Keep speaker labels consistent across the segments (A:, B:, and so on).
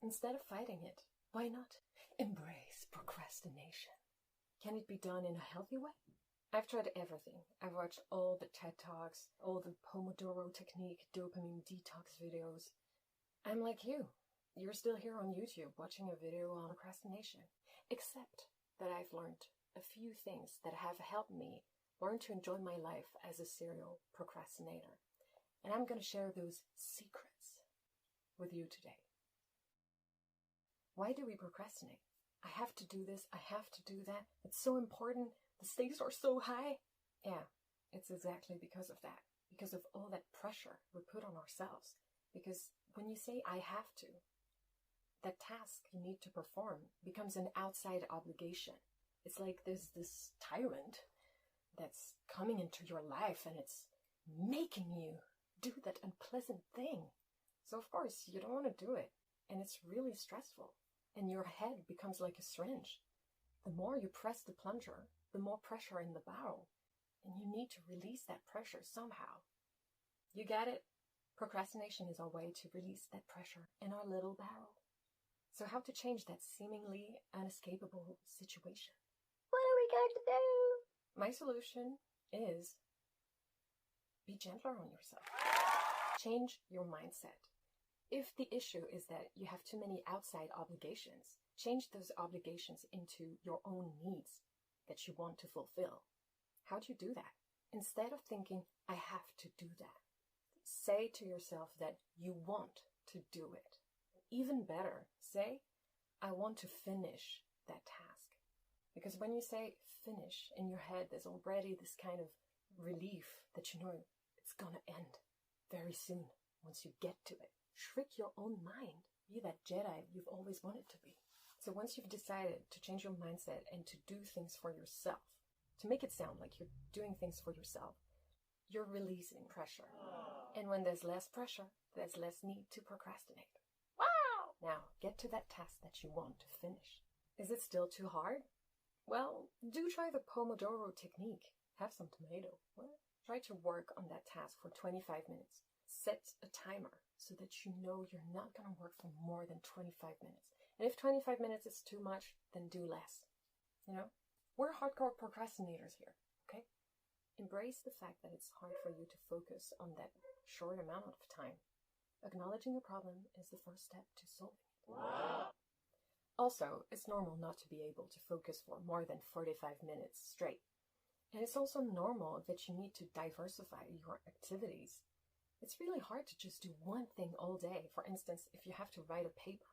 A: Instead of fighting it, why not embrace procrastination? Can it be done in a healthy way? I've tried everything. I've watched all the TED Talks, all the Pomodoro technique, dopamine detox videos. I'm like you. You're still here on YouTube watching a video on procrastination. Except that I've learned a few things that have helped me learn to enjoy my life as a serial procrastinator. And I'm going to share those secrets with you today. Why do we procrastinate? I have to do this, I have to do that. It's so important. The stakes are so high. Yeah, it's exactly because of that. Because of all that pressure we put on ourselves. Because when you say I have to, that task you need to perform becomes an outside obligation. It's like there's this tyrant that's coming into your life and it's making you do that unpleasant thing. So of course you don't want to do it. And it's really stressful. And your head becomes like a syringe. The more you press the plunger, the more pressure in the barrel. And you need to release that pressure somehow. You get it? Procrastination is our way to release that pressure in our little barrel. So how to change that seemingly unescapable situation? What are we going to do? My solution is be gentler on yourself. Change your mindset. If the issue is that you have too many outside obligations, change those obligations into your own needs that you want to fulfill. How do you do that? Instead of thinking, I have to do that, say to yourself that you want to do it. Even better, say, I want to finish that task. Because when you say finish, in your head, there's already this kind of relief that you know it's gonna end very soon once you get to it. Trick your own mind. Be that Jedi you've always wanted to be. So once you've decided to change your mindset and to do things for yourself, to make it sound like you're doing things for yourself, you're releasing pressure. And when there's less pressure, there's less need to procrastinate. Wow! Now, get to that task that you want to finish. Is it still too hard? Well, do try the Pomodoro technique. Have some tomato. What? Try to work on that task for 25 minutes. Set a timer so that you know you're not going to work for more than 25 minutes. And if 25 minutes is too much, then do less. You know, we're hardcore procrastinators here, okay? Embrace the fact that it's hard for you to focus on that short amount of time. Acknowledging a problem is the first step to solving it. Wow. Also, it's normal not to be able to focus for more than 45 minutes straight. And it's also normal that you need to diversify your activities. It's really hard to just do one thing all day. For instance, if you have to write a paper,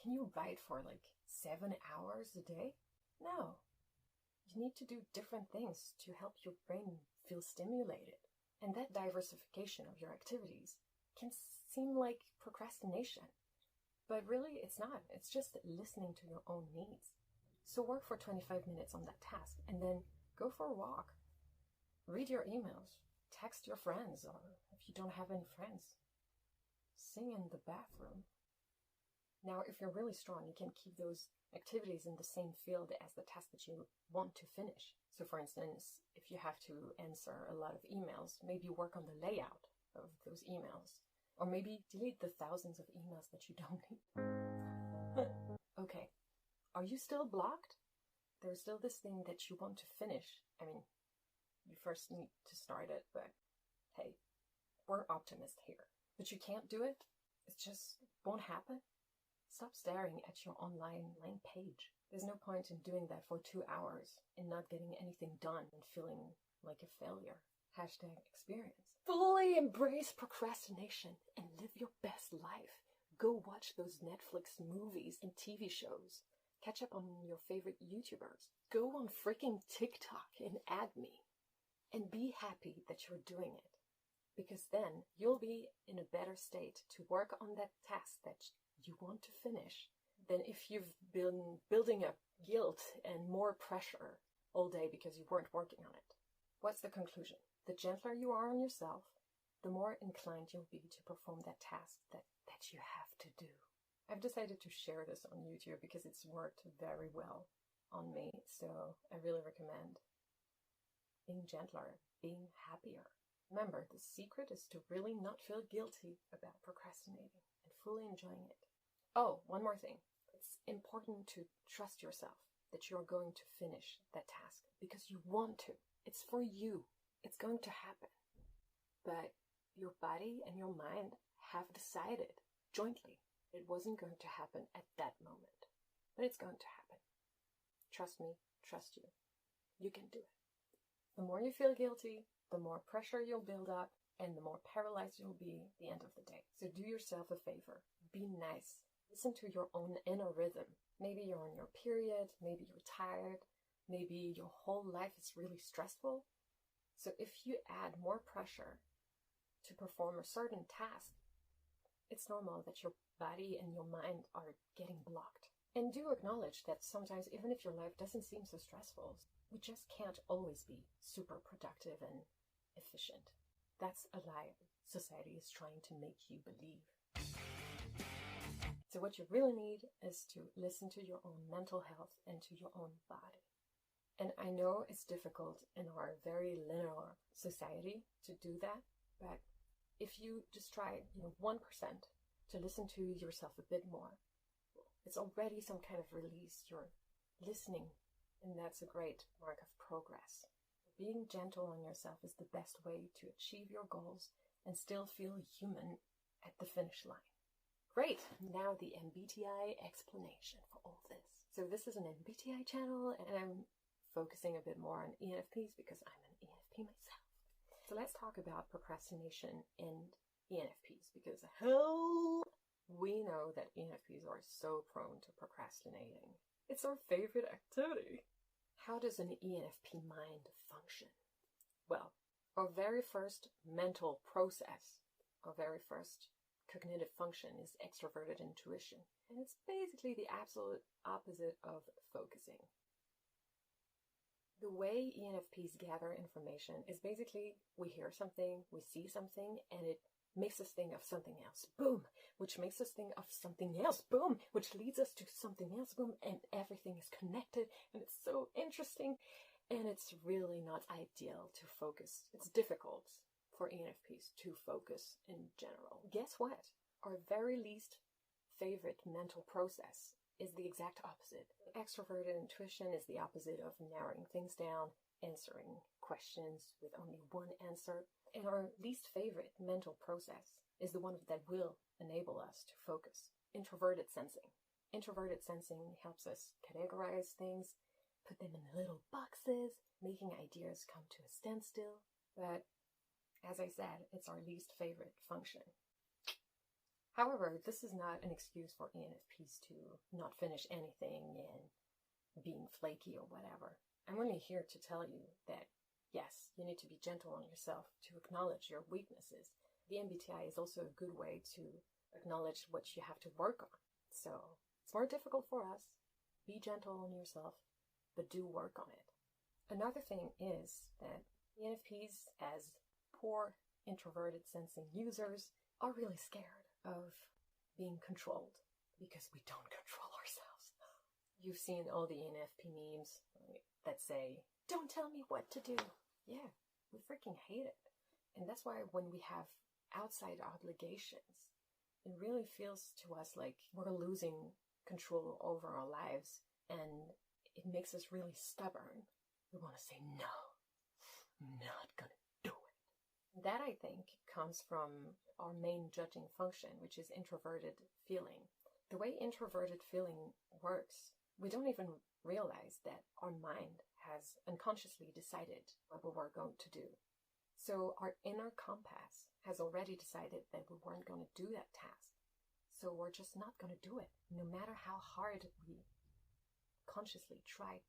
A: can you write for like 7 hours a day? No. You need to do different things to help your brain feel stimulated. And that diversification of your activities can seem like procrastination. But really, it's not. It's just listening to your own needs. So work for 25 minutes on that task and then go for a walk. Read your emails. Text your friends, or if you don't have any friends, sing in the bathroom. Now, if you're really strong, you can keep those activities in the same field as the task that you want to finish. So for instance, if you have to answer a lot of emails, maybe work on the layout of those emails. Or maybe delete the thousands of emails that you don't need. Okay, are you still blocked? There's still this thing that you want to finish. I mean, you first need to start it, but hey, we're optimists here. But you can't do it? It just won't happen? Stop staring at your online blank page. There's no point in doing that for 2 hours and not getting anything done and feeling like a failure. #experience. Fully embrace procrastination and live your best life. Go watch those Netflix movies and TV shows. Catch up on your favorite YouTubers. Go on freaking TikTok and add me. And be happy that you're doing it. Because then you'll be in a better state to work on that task that you want to finish than if you've been building up guilt and more pressure all day because you weren't working on it. What's the conclusion? The gentler you are on yourself, the more inclined you'll be to perform that task that you have to do. I've decided to share this on YouTube because it's worked very well on me, so I really recommend being gentler, being happier. Remember, the secret is to really not feel guilty about procrastinating and fully enjoying it. Oh, one more thing. It's important to trust yourself that you're going to finish that task because you want to. It's for you. It's going to happen. But your body and your mind have decided jointly it wasn't going to happen at that moment. But it's going to happen. Trust me, trust you. You can do it. The more you feel guilty, the more pressure you'll build up, and the more paralyzed you'll be at the end of the day. So do yourself a favor. Be nice. Listen to your own inner rhythm. Maybe you're on your period, maybe you're tired, maybe your whole life is really stressful. So if you add more pressure to perform a certain task, it's normal that your body and your mind are getting blocked. And do acknowledge that sometimes, even if your life doesn't seem so stressful, we just can't always be super productive and efficient. That's a lie society is trying to make you believe. So what you really need is to listen to your own mental health and to your own body. And I know it's difficult in our very linear society to do that, but if you just try, 1% to listen to yourself a bit more, it's already some kind of release. You're listening, and that's a great mark of progress. Being gentle on yourself is the best way to achieve your goals and still feel human at the finish line. Great! Now the MBTI explanation for all this. So this is an MBTI channel, and I'm focusing a bit more on ENFPs because I'm an ENFP myself. So let's talk about procrastination and ENFPs, because hell, we know that ENFPs are so prone to procrastinating. It's our favorite activity. How does an ENFP mind function? Well, our very first mental process, our very first cognitive function is extroverted intuition. And it's basically the absolute opposite of focusing. The way ENFPs gather information is basically we hear something, we see something, and it makes us think of something else, boom, which makes us think of something else, boom, which leads us to something else, boom, and everything is connected, and it's so interesting, and it's really not ideal to focus. It's difficult for ENFPs to focus in general. Guess what? Our very least favorite mental process is the exact opposite. Extroverted intuition is the opposite of narrowing things down, answering questions with only one answer. And our least favorite mental process is the one that will enable us to focus. Introverted sensing. Introverted sensing helps us categorize things, put them in little boxes, making ideas come to a standstill. But as I said, it's our least favorite function. However, this is not an excuse for ENFPs to not finish anything and being flaky or whatever. I'm only here to tell you that yes, you need to be gentle on yourself to acknowledge your weaknesses. The MBTI is also a good way to acknowledge what you have to work on. So it's more difficult for us. Be gentle on yourself, but do work on it. Another thing is that ENFPs, as poor introverted sensing users, are really scared of being controlled because we don't control ourselves. You've seen all the ENFP memes that say, "Don't tell me what to do." Yeah, we freaking hate it. And that's why when we have outside obligations, it really feels to us like we're losing control over our lives, and it makes us really stubborn. We want to say, no, I'm not gonna do it. That, I think, comes from our main judging function, which is introverted feeling. The way introverted feeling works, we don't even realize that our mind has unconsciously decided what we were going to do. So our inner compass has already decided that we weren't going to do that task. So we're just not going to do it, no matter how hard we consciously try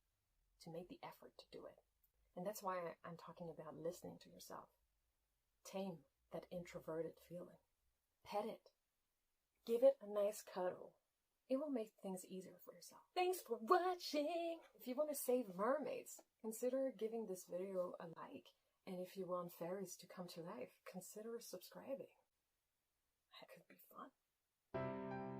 A: to make the effort to do it. And that's why I'm talking about listening to yourself. Tame that introverted feeling. Pet it. Give it a nice cuddle. It will make things easier for yourself. Thanks for watching! If you want to save mermaids, consider giving this video a like. And if you want fairies to come to life, consider subscribing. That could be fun.